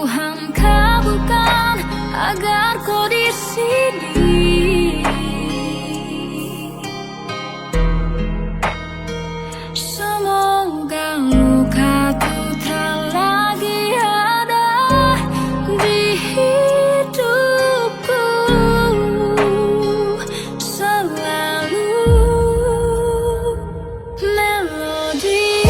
Tuhan kabulkan agar kau di sini. Semoga lukaku tak lagi ada di hidupku. Selalu melodi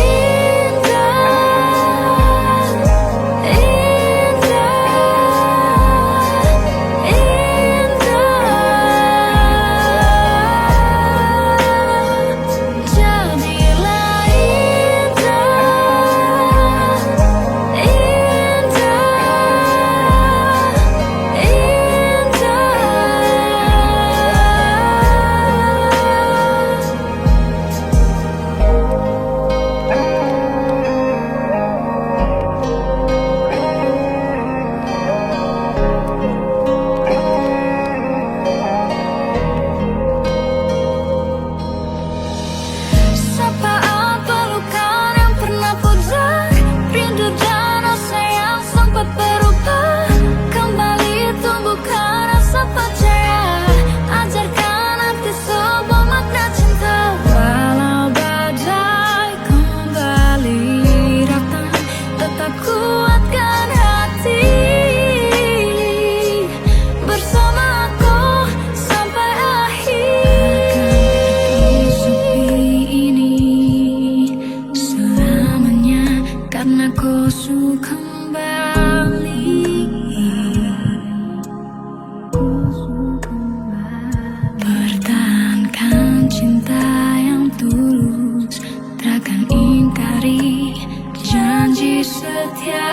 pertahankan cinta yang tulus, takkan ingkari janji setia.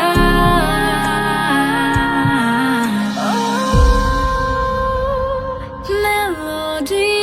Melodi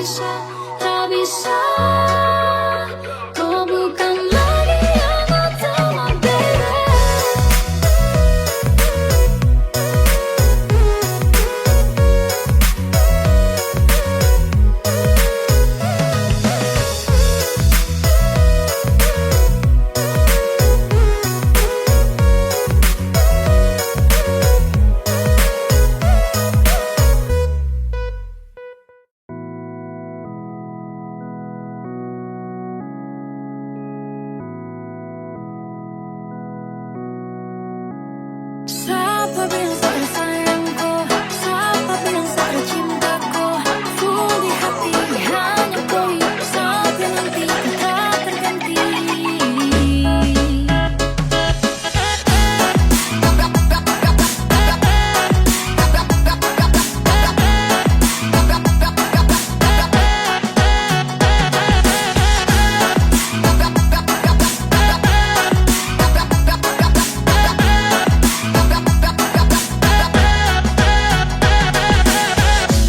bisa, tak bisa. Kau bukan lagi yang utama, baby. Siapa bilang saya sayangku, siapa bilang saya cintaku, full di hati hanya kau sampai nanti kita terganti.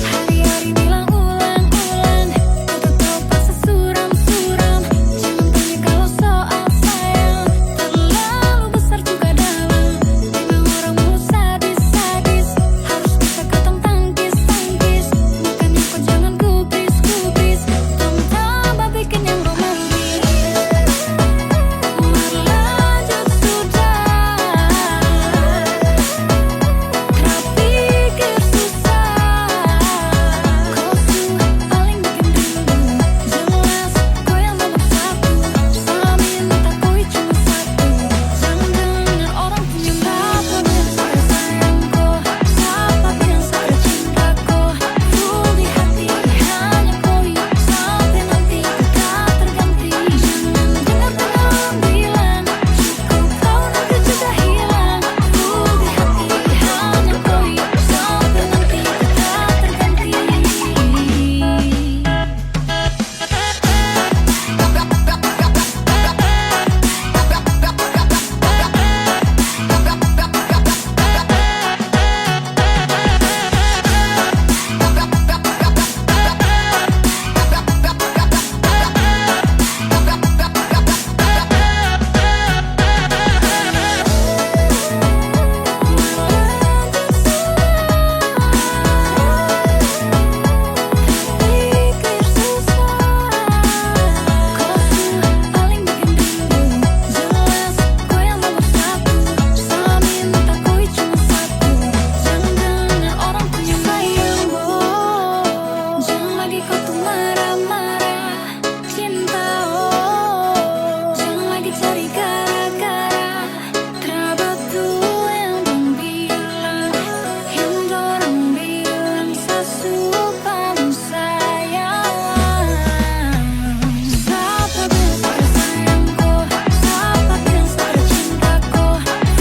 Hari-hari bilang ulang-ulang, kau tahu pasti suram-suram. Jangan tanya kalau soal sayang, terlalu besar juga dalam. Memang orang mulu sadis-sadis, harus bisa kau tangkis-tangkis. Bukannya kau jangan gubris-gubris, tambah bikin yang romantis. Berlanjut sudah, kau pikir susah. Kau paling bikin rindu, jelas kau yang nomor satu. Salah minta kau cuma satu, jangan dengar orang punya siapa bilang saya sayangku, siapa bilang saya cintaku, full di hati hanya kau sampai nanti kita terganti. Jangan dengar orang bilang cukup kau nanti juga hilang, full di hati hanya kau sampai nanti kita terganti. Pikir susah, kau paling bikin rindu, jelas kau yang nomor satu. Salah minta kau cuma satu, jangan dengar orang punya sayang. Jangan lagi kau tuh marah-marah, cinta jangan lagi cari gara-gara. Terabat tuh yang dong bilang, yang dorang bilang sasupamu sayang. Siapa bilang saya sayangku, siapa bilang saya cintaku,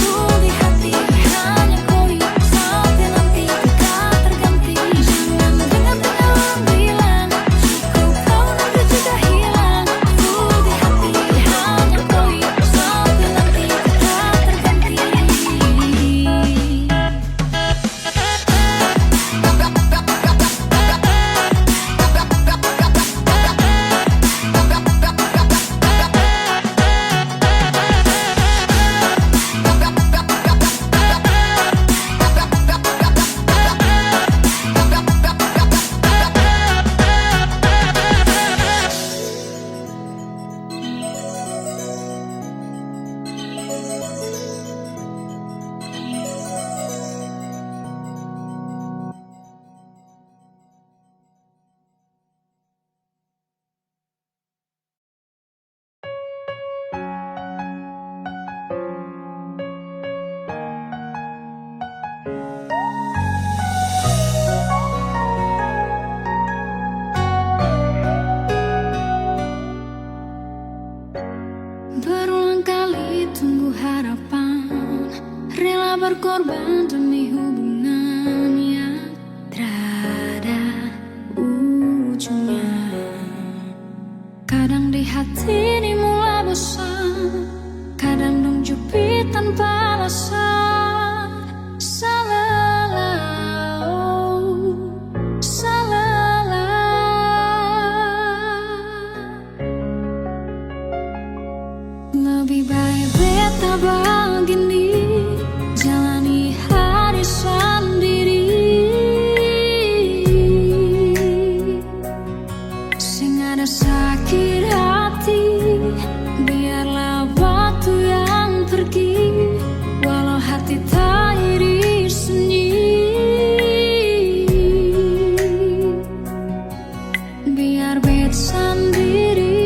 full di hati hanya kau sampai nanti kita terganti. Jangan dengar orang bilang cukup kau nanti juga hilang, full di hati hanya kau sampai nanti kita terganti. Berulang kali tunggu harapan, rela berkorban demi hubungan yang tiada ujungnya. Kadang di hati ini mulai bosan, kadang dong jepit tanpa alasan. Salah, oh, salah. Lebih baik beta begini, jalani hari sendiri. Sing ada sakit hati, biarlah waktu yang pergi, walau hati tak iri sunyi. Biar bet sendiri.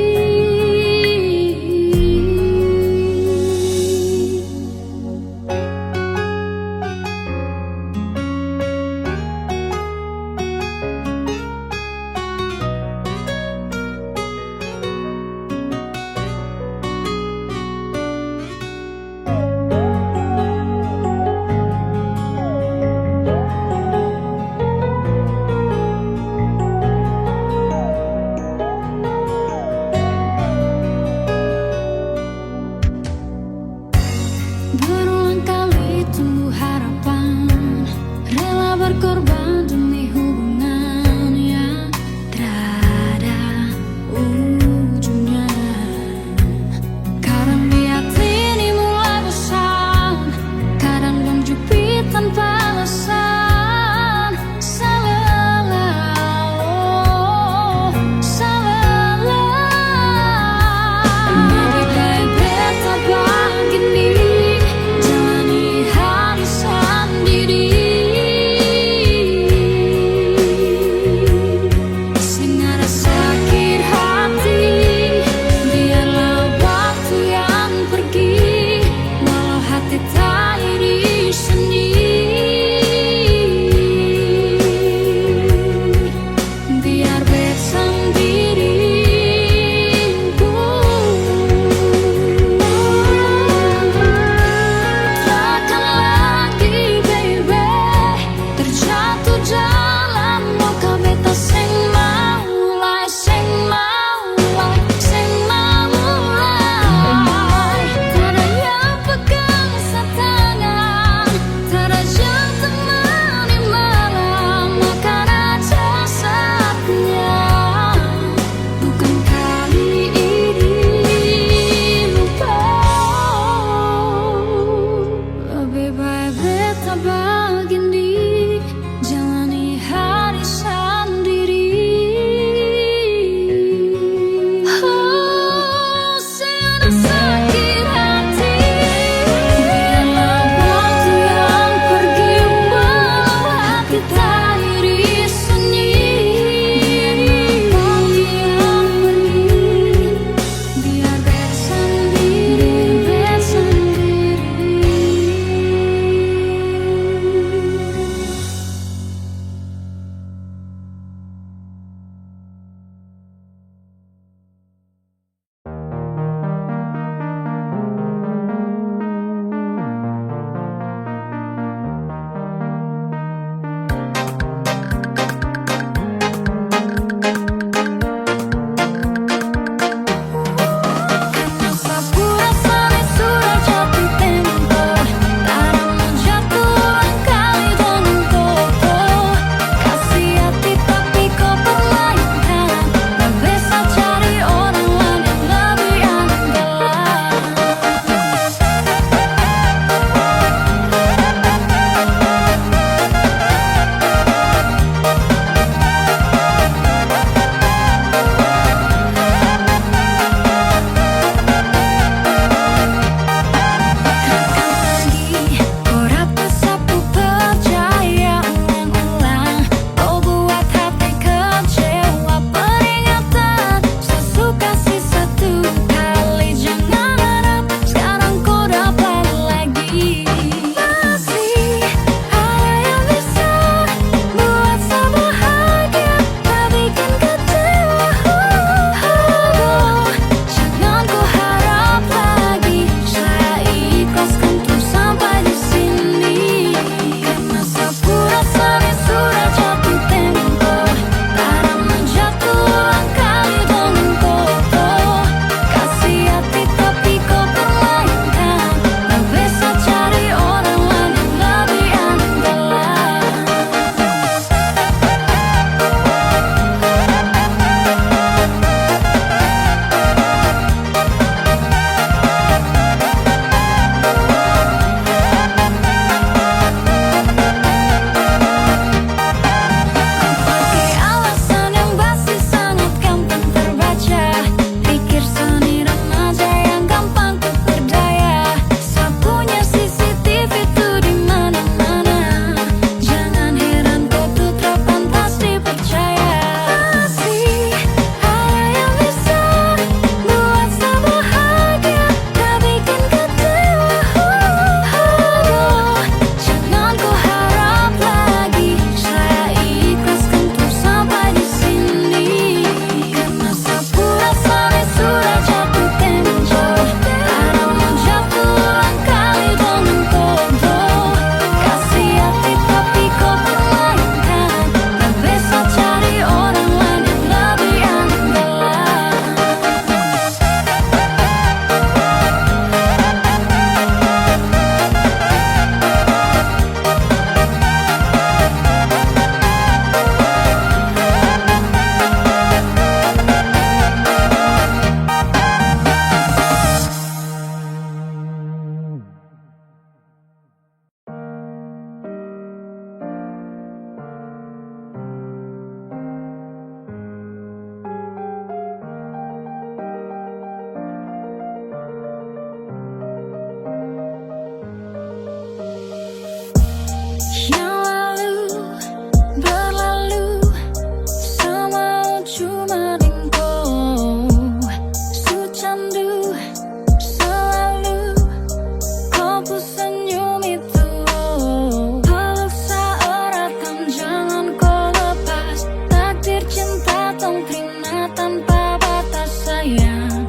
tanpa batas sayang.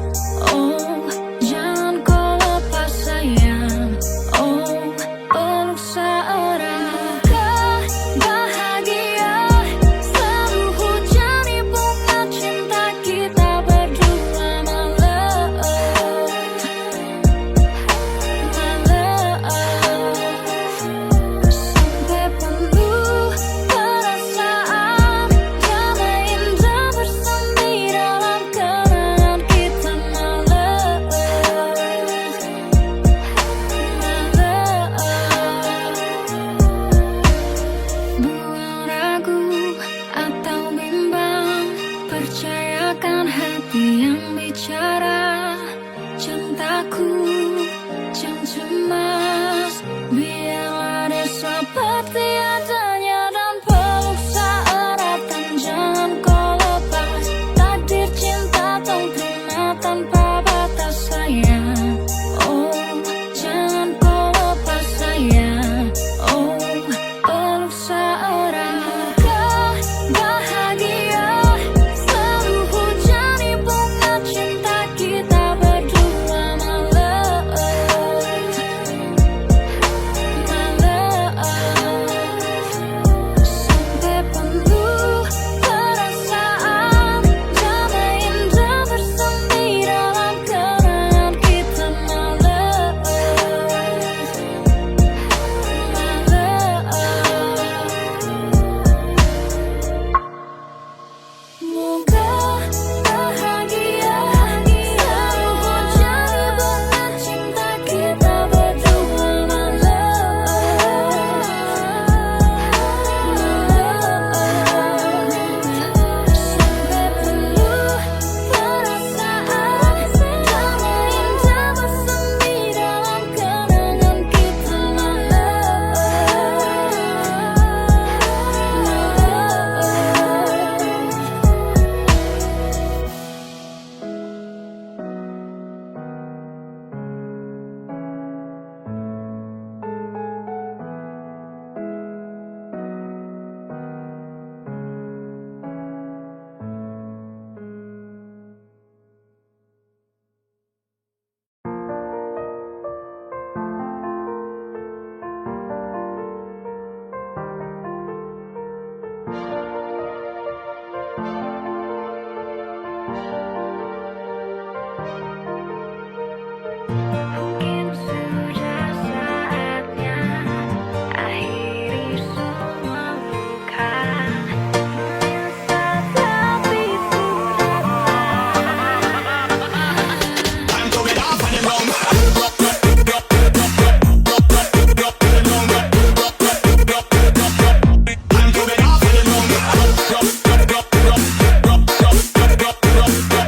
Oh, jangan kau lepas sayang. Oh, peluk seorang. Bahagia selalu hujani bunga cinta kita berdua malam. Sampai penuh perasaan, damai indah bersemi dalam kenangan kita malam. Buang ragu atau bimbang, percayakan hati yang bicara. Cintaku jangan cemas, biarlah dia seperti adanya dan peluk seerat dan jangan kau lepas. Takdir cinta kau terima tanpa batas sayang. Oh, jangan kau lepas sayang. Oh, peluk seerat. Bahagia selalu hujani bunga cinta kita berdua malam. Sampai penuh perasaan, damai indah bersemi dalam kenangan kita malam. Moga bahagia selalu hujani bunga cinta kita berdua malam. Sampai penuh perasaan, damai indah bersemi dalam kenangan kita mungkin sudah saatnya akhiri semua luka. Menyesal tapi sudahlah. Time to get off and run. Time to get off and run.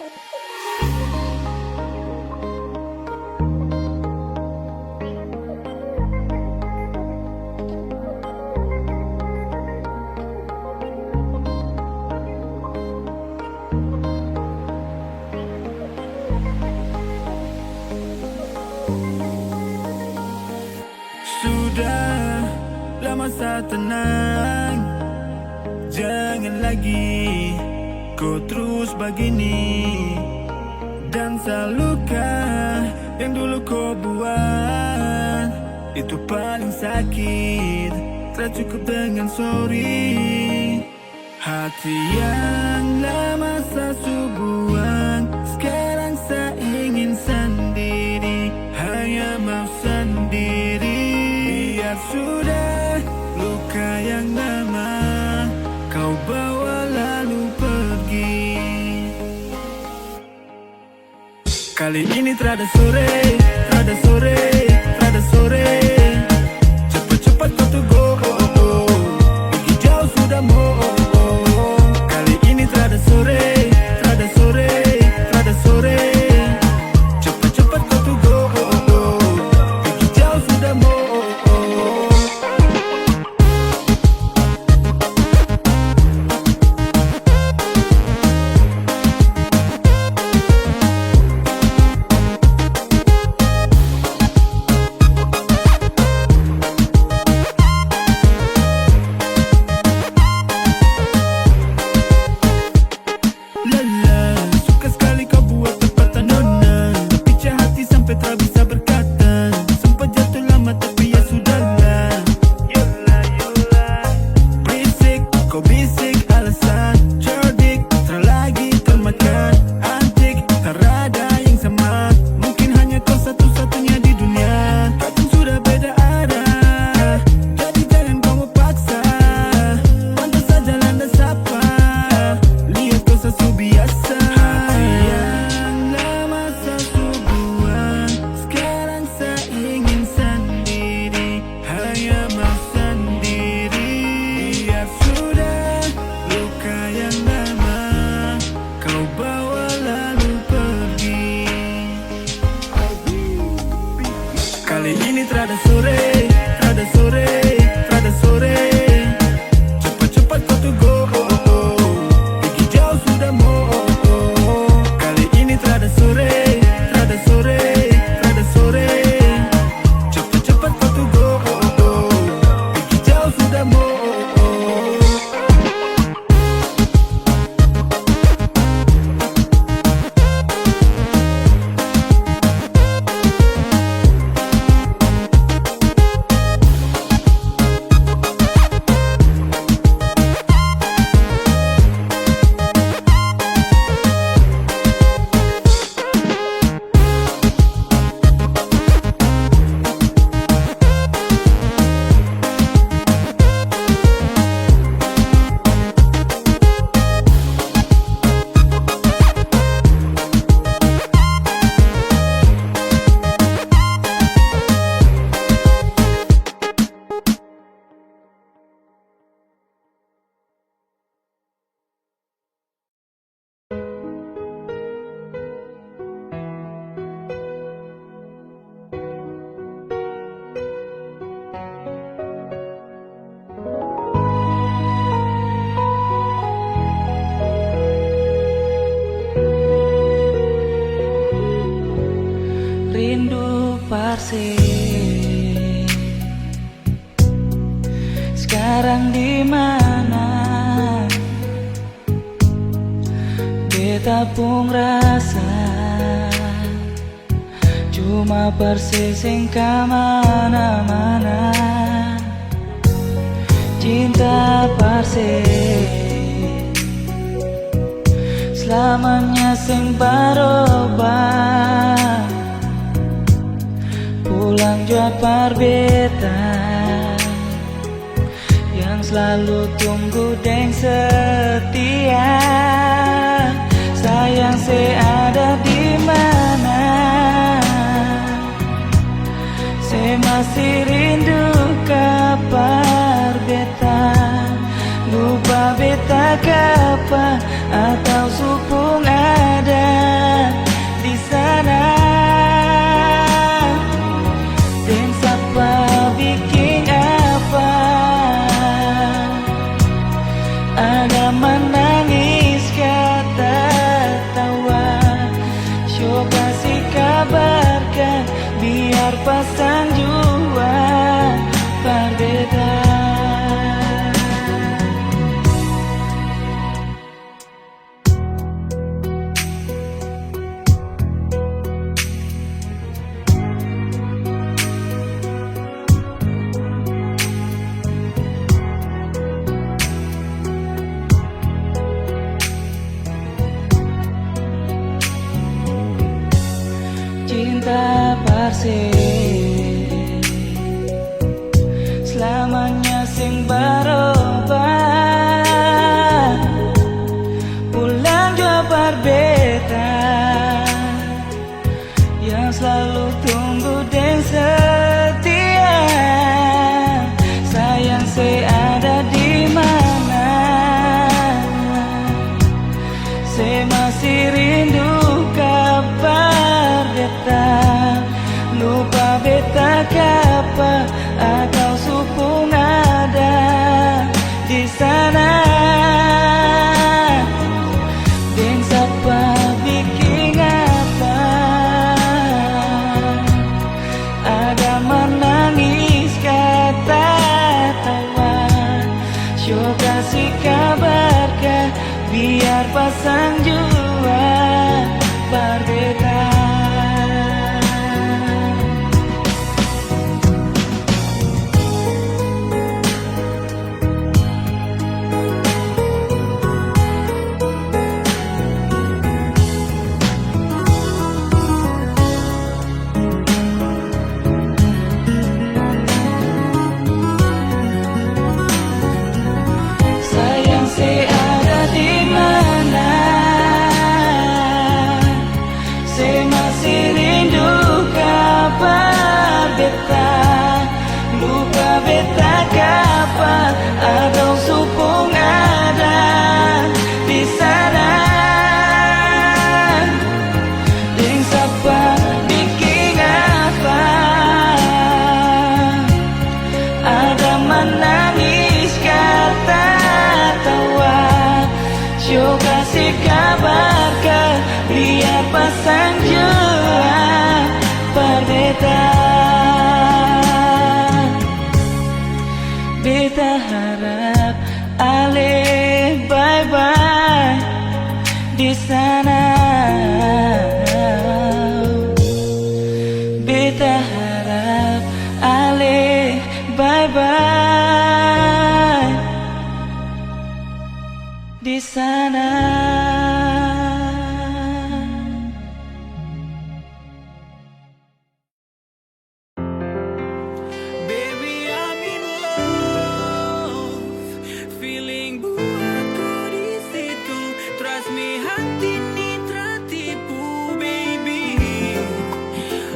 Sudah lama saya tenang, jangan lagi kau terus begini. Dansa luka yang dulu kau buat itu paling sakit, tak cukup dengan sorry. Hati yang lama saya buang, sekarang saya ingin sendiri, hanya mau sendiri. Biar sudah luka yang lama kau bawa lalu pergi. Kali ini terada sore, terada sore, terada sore. Cepat-cepat kau tuh go, pergi jauh sudah mau. Kali ini terada sore, terada sore, terada sore. Cepat-cepat kau tuh go, pergi jauh sudah mau. Kali ini terada sore, terada sore, terada sore. Cepat-cepat kau tuh go, pergi jauh sudah mau. Kali ini terada sore, terada sore, terada sore. Cepat-cepat kau tuh go, pergi jauh sudah mau. Sekarang di mana? Beta pun rasa cuma persising kemana-mana. Cinta persis selamanya sing barobah. Pulang jua perbetan yang selalu tunggu deng setia. Sayang ada di mana? Saya masih rindu kabar beta. Lupa beta kapa atau supung ada. cinta parsih selamanya sing berubah, pulang jua berbeda, yang selalu tunggu dan setia. Sayang saya ada di mana, saya masih rindu kabar beta, lupa beta kapa atau supung ada di sana. Dan siapa bikin apa, ada menangis kata tawa. Syok kasih kabar kah biar pasang jua berbeda. Sayang saya ada di mana, saya masih rindu kabar beta, lupa beta kapa atau supung ada di sana. Dan siapa bikin apa, ada menangis kata tawa. Syok kasih kabar kah biar pasang jua berbeda. Beta harap ale bye-bye di sana. Beta harap ale bye-bye di sana. Baby, I'm in love, feeling buatku di situ. Trust me, hati ini tertipu, baby.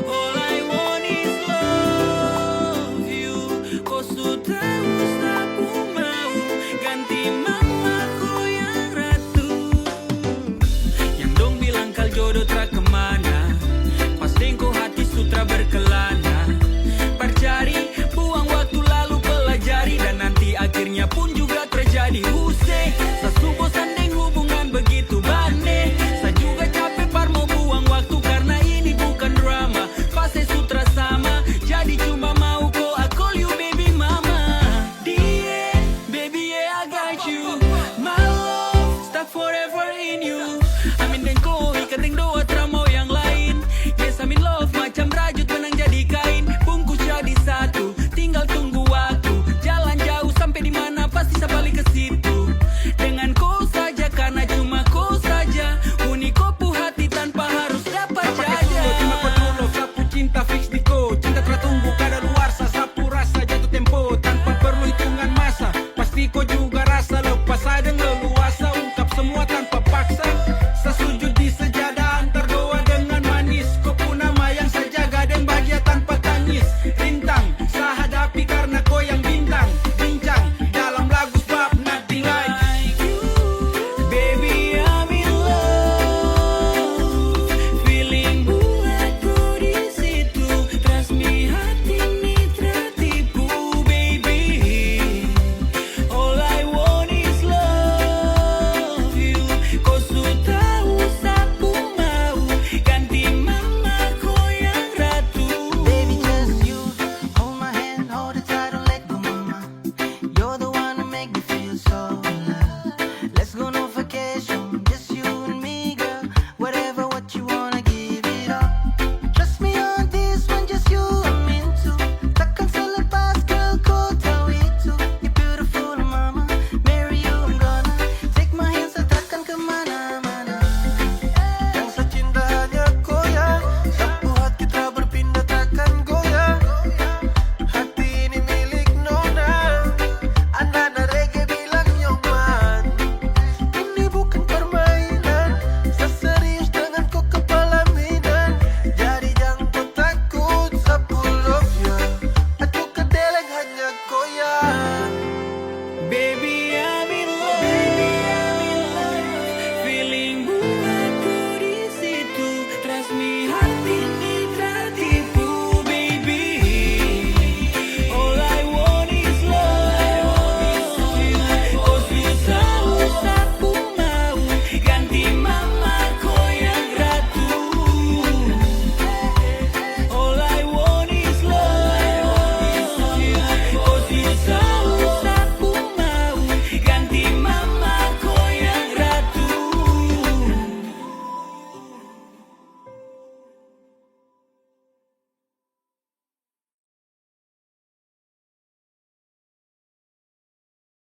All I want is love you. Kau sudah aku mau ganti mamaku yang ratu. Yang dong bilang kal jodoh tra kemana, pas dengko hati sutra berkelana. Percari, buang waktu lalu pelajari, dan nanti akhirnya pun juga terjadi. Huse, sasu bosan deng hubungan begitu bane. Saya juga capek par mau buang waktu karena ini bukan drama. Fase sutra sama, jadi cuma mau kau I call you baby mama. Die, baby yeah I got you. My love, stuck forever in you. Amin deng ko, ikating doa